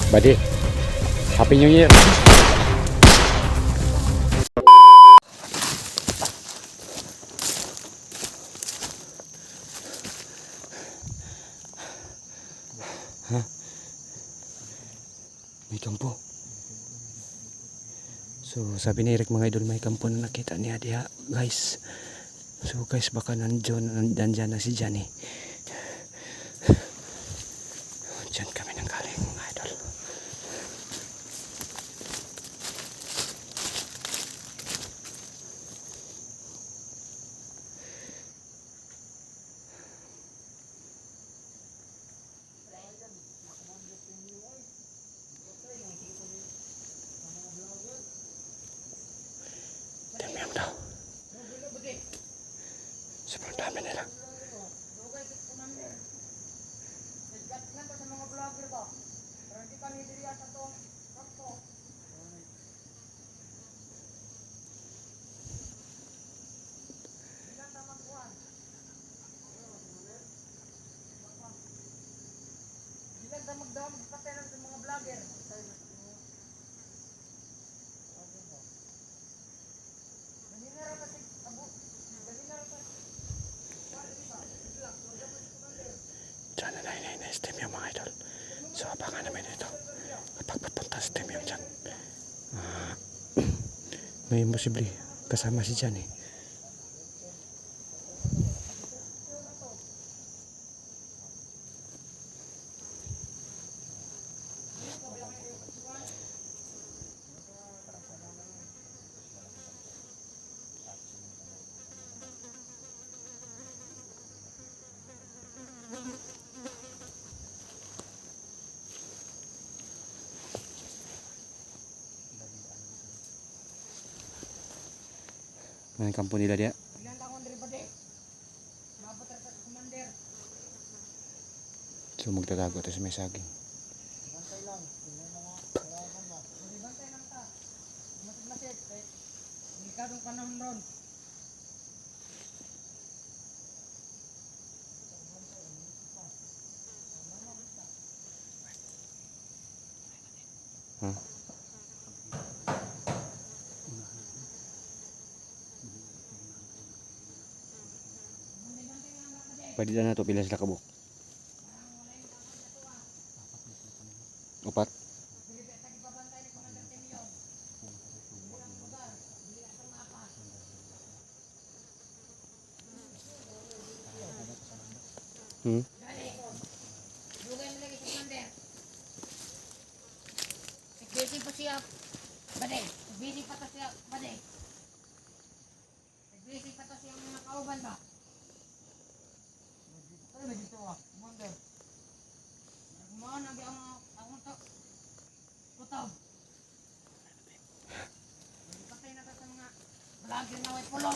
Buddy, Happy New Year. May kampo. So sabi ni Eric mga idol, may kampo na nakita niya diha guys. So guys, baka nandyan na si Johnny. Diyan kami nang galing mga idol. Temyam daw. Sobrang dami nila. Diyan na na STEM yung mga idol. So abangan namin dito kapag papunta sa STEM yung dyan. May posible kasama si Johnny. May kampo nila dia. So magtatago ito sa may saging. Pwede na ito, pila sila kabuk. Upat. Busy pa siya, badeng. Busy pa to siya, badeng. Busy pa to siya mga kauban ba? Ano na dito ah, commander. Gumawa na ang akong to. Putab. Patay na to sa mga vlogger na way pulo.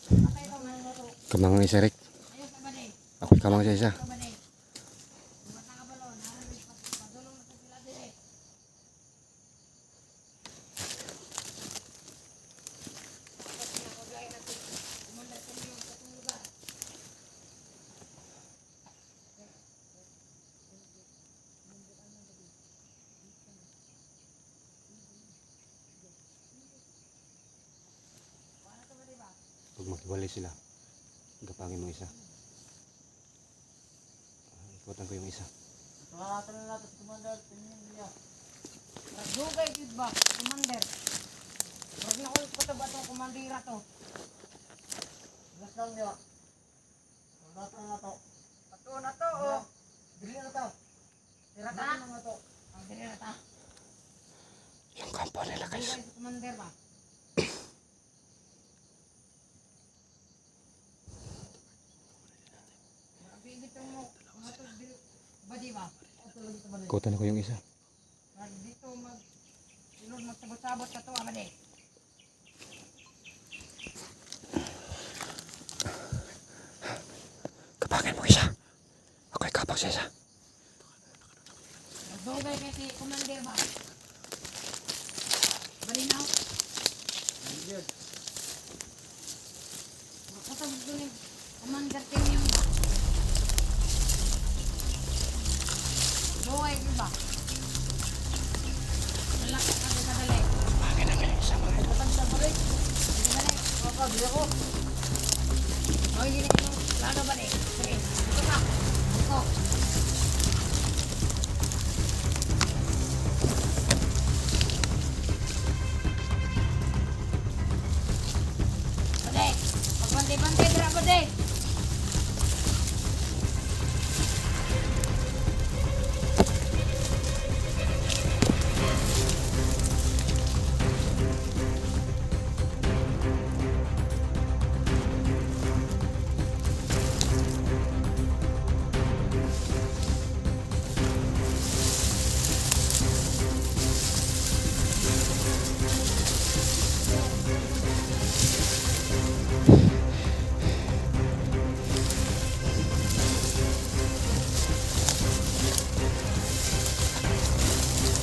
Patay to mga to. Kamang isa Rick. Ayos sa badeng. Ako kamang sa isa. Pag makiwalay sila, gapangin mo isa. Ikutan ko yung isa. Pakakatan na natin si Commander, tingin niya. Nagdugay gid ba, commander? Wag na ulit ko to ba itong komandira to? Lasal niya. Pakakatan na to. Ato na to, oh. Dili na to. Tira ta? Dili na to. Ang dili na ta. Yung kampo nila guys. Dugay si commander ba? Dito mo, badi ba? Ikutan ko yung isa. Dito sunod magsabot-sabot ka to, amade. Kapangin mo isa. Ako'y kapag sa isa. Nagdugay kay si commander ba? Balinaw? Good. Makasabot ko ni commander team yung Bantay dira ba de?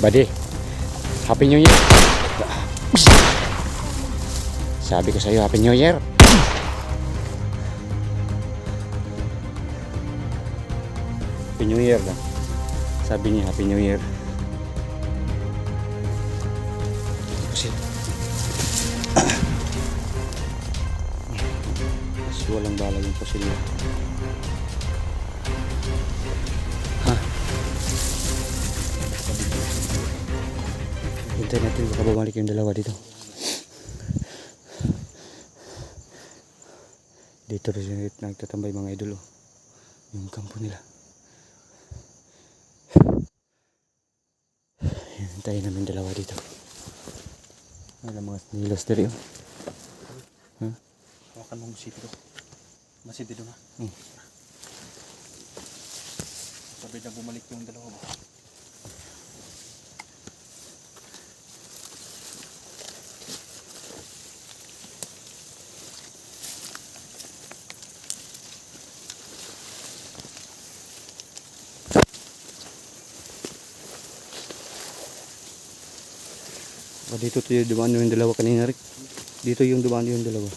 Buddy, Happy New Year. Sabi ko sa'yo, Happy New Year. Happy New Year lang. Sabi niya, Happy New Year. Kasi walang bala yung pusil niya. Hintayin natin baka bumalik yung dalawa dito. Dito rin nagtatambay mga idol, oh. Yung kampo nila. Hintayin namin dalawa dito. Wala mga nilos dito. Hawakan mong sito to. Masih dito na. Sabi na bumalik yung dalawa ba? Dito to yung dumaan yung dalawa kanina, Rick. Dito yung dumaan yung dalawa.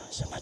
Samat.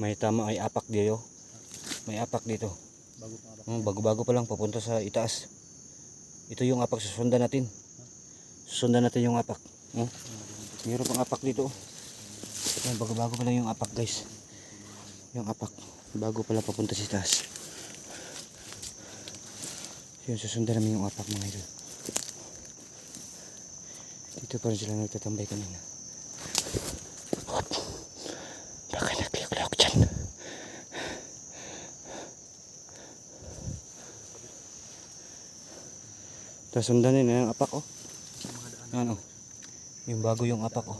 May tama ay apak dito. May apak dito. Bago-bago pa lang papunta sa itaas. Ito yung apak susundan natin. Susundan natin yung apak. Mayroon pang apak dito. Yan, bago-bago pa lang yung apak, guys. Yung apak. Bago pa lang papunta sa itaas. Yun, susundan namin yung apak, mga idol. Dito pa rin sila nagtatambay kanina. Baka nagliyok-liyok dyan. Tapos sundanin na yung apak, oh. Yan, oh. Yung bago yung apak, oh.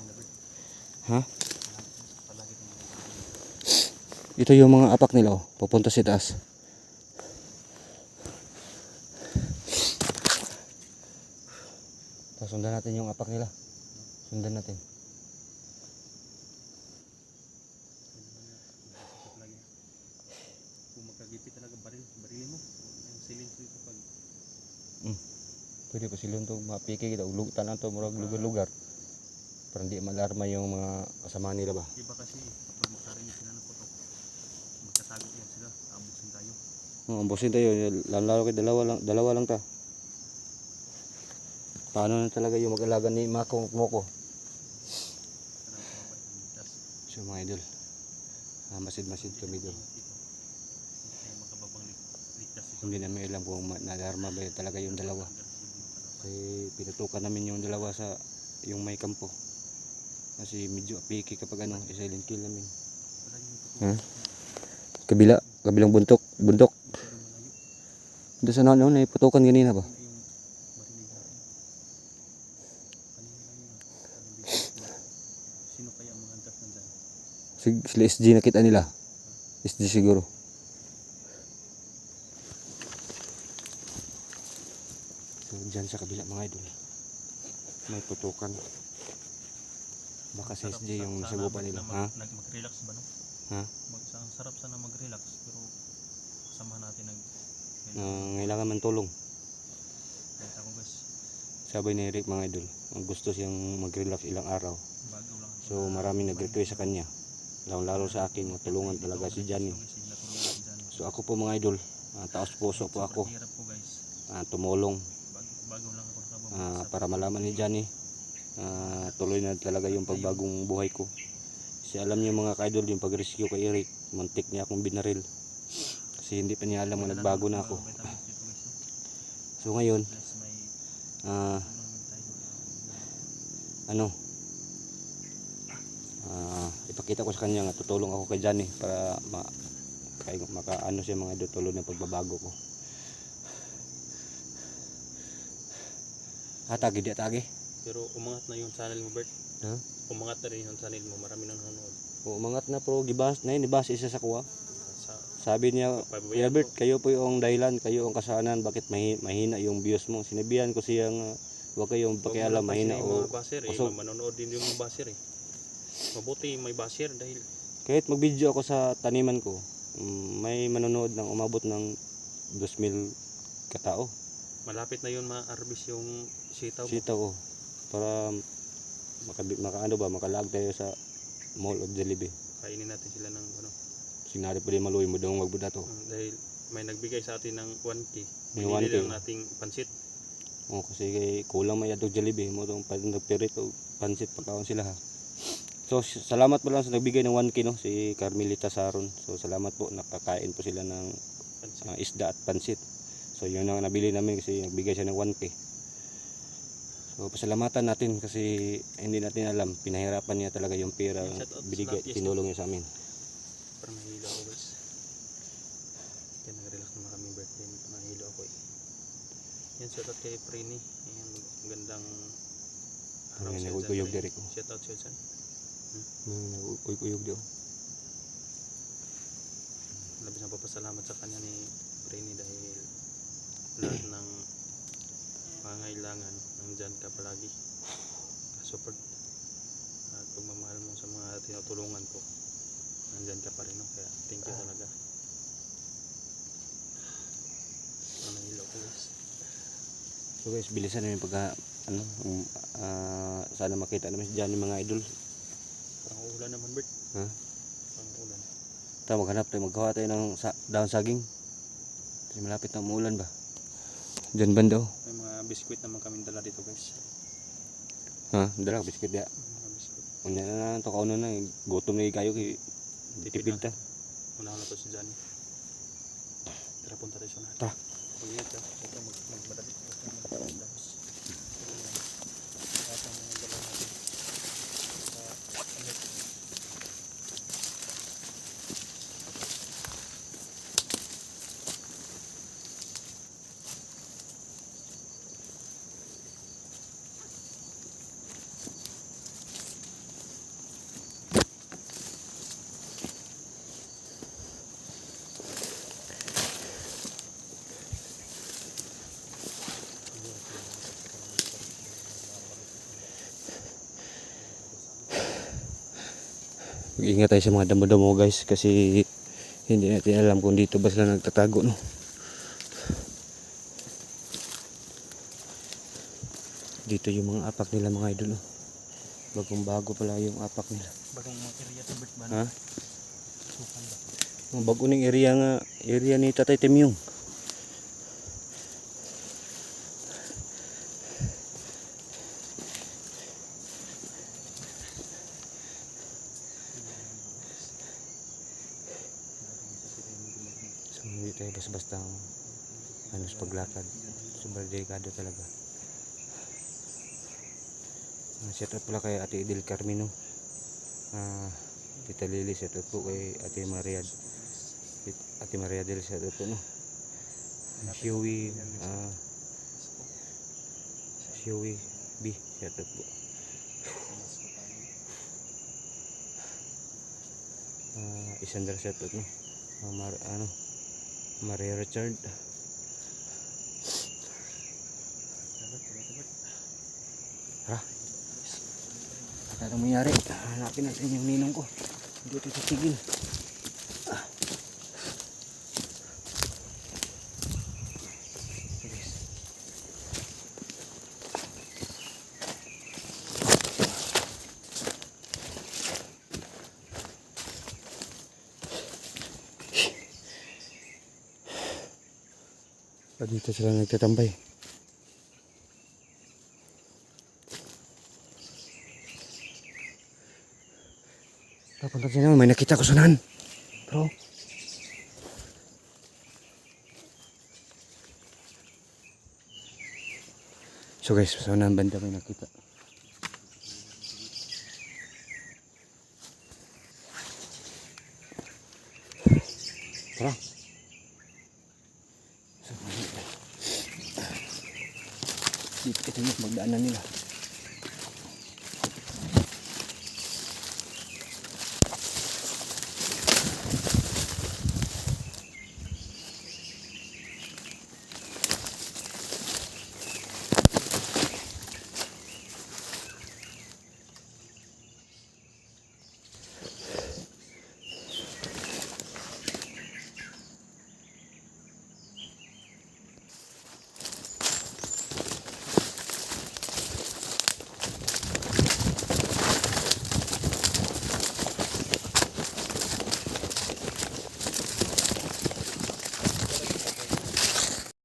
Ha? Ito yung mga apak nila, oh. Pupunta sa taas. Tapos sundan natin yung apak nila. Sundan natin. Kung magkagipit talaga barilin mo. Yung silin dito pag Pwede pa silon to mapiki kita ulutan to murag lugar-lugar. Para hindi malarma yung mga kasama nila ba. iba kasi kapag makarinig sila ng putok, magtatago yan sila, abusin tayo. Ambusin tayo, lalo kay dalawa lang ta. Paano na talaga yung mag-alaga ni Mako Moko? So mga idol, masid-masid kami doon. Hindi namin alam kung nalarma ba talaga yung dalawa. Kasi pinutukan namin yung dalawa sa yung may kampo. Kasi medyo apiki kapag silent kill namin. Kabilang bundok. Doon sa naiputukan ganina ba? Sino kaya ang mga antas nandyan? Sila SG nakita nila. SG siguro. So dyan sa kabila mga idol, may putukan. Baka si Sarap SJ yung sana nasagupan nila. Ha? mag-relax ba no? Ha? Ang sarap sana mag-relax pero kasama natin Ngailangan man tulong. kahit ako guys, Sabi ni Eric mga idol, ang gusto siyang mag-relax ilang araw. bago lang. So maraming nag-request sa kanya. Lalo sa akin, matulungan talaga si Johnny. So ako po mga idol, taos puso po ako, Hirap po guys. tumulong Bago lang ako nakababa. para malaman ni Johnny. Tuloy na talaga yung pagbagong buhay ko. Kasi alam niyo mga ka-idol, yung pag-rescue kay Eric, muntik niya akong binaril. Kasi hindi pa niya alam na nagbago na ako. So ngayon, ipakita ko sa kanya nga tutulong ako kay Johnny para makaano siya mga idol, tuloy na pagbabago ko. Tagi di tagi. Pero umangat na yung channel mo, Bert. Ha? Umangat na rin yung channel mo, marami nang nanonood. Umangat na pero gibas na yun, ibas isa sa kuha. Sa Sabi niya, pababayaan Albert, mo. kayo po yung dahilan, kayo ang kasalanan, bakit mahina yung views mo. Sinabihan ko siyang huwag kayong pakialam, mahina yung o mga baser, usog. manonood din yung mga baser eh. Mabuti may baser dahil Kahit mag-video ako sa taniman ko, may manonood ng umabot ng 2,000 katao. malapit na yun ma-harvest yung sitaw mo. Sitaw ko para makalag tayo sa Mall of Jollibee. Kainin natin sila ng ano. Sinari pa rin maluwi mo daw magbuda to. Dahil may nagbigay sa atin ng 1K. May Binili 1K. lang nating pansit. Kasi kulang may adog Jollibee mo itong nagpirit o pansit pagkaon sila ha. So salamat po lang sa nagbigay ng 1K no, si Carmelita Saron. So salamat po, nakakain po sila ng Pansit. isda at pansit. So yun ang nabili namin kasi nagbigay siya ng 1K. So pasalamatan natin kasi hindi natin alam, pinahirapan niya talaga yung pera Shout out binigay, sa Yes, tinulong niya sa amin. Parang nahilo ako guys. Kaya nag-relax naman kami birthday. Nahilo ako eh. Yan, shout out kay Prini. Ayan, magandang araw May sa'yo naguyog dyan, direk ko. Shout out sa'yo dyan. Naguyog diyo. Labis na papasalamat sa kanya ni Prini dahil lahat ng pangailangan nandyan ka palagi. Support at pagmamahal mo sa mga tinutulungan ko. Nandyan ka pa rin, no? Kaya thank you talaga. Nahilo ko guys. So guys, bilisan namin pagka sana makita namin si Johnny mga idol. Parang uulan naman, Bert. Ha? Parang uulan. Tara maghanap tayo, maggawa tayo ng dahon saging. Kasi malapit na umuulan ba? Diyan banda oh. May mga biskwit naman kami dala dito guys. Ha? Dala ka biskit ya. Mga biskwit. Unya na to kauno na gutom na kayo kay tipid ta. Unahan na to si Johnny. Tara, punta tayo sa unahan. Tara. Mag-ingat ka. Ito, magmadali. Magdahos. Lahat ng mga dala natin. Mag-ingat tayo sa mga damo-damo guys kasi hindi natin alam kung dito ba sila nagtatago no. Dito yung mga apak nila mga idol no. Bagong bago pala yung apak nila. Bagong mga area to Bert ba? Ha? Sukan ba? Ang bago ning area ni Tatay Temyong. So hindi tayo basta-basta sa paglakad. Sobrang delikado talaga. Shout out pala kay Ate Idil Carmino. Tita Lily, shout out po kay Ate Maria. Ate Maria del shout out po no. Shiwi B shout out po. Isandra shout out no. Maria Richard. Tara. Ano mangyari? Hanapin natin yung ninong ko. Hindi ito titigil. Dito sila nagtatambay. Papunta sila, may nakita ko sunan. Bro. So guys, sa unang banda may nakita. Tara. Ito yung magdaanan nila.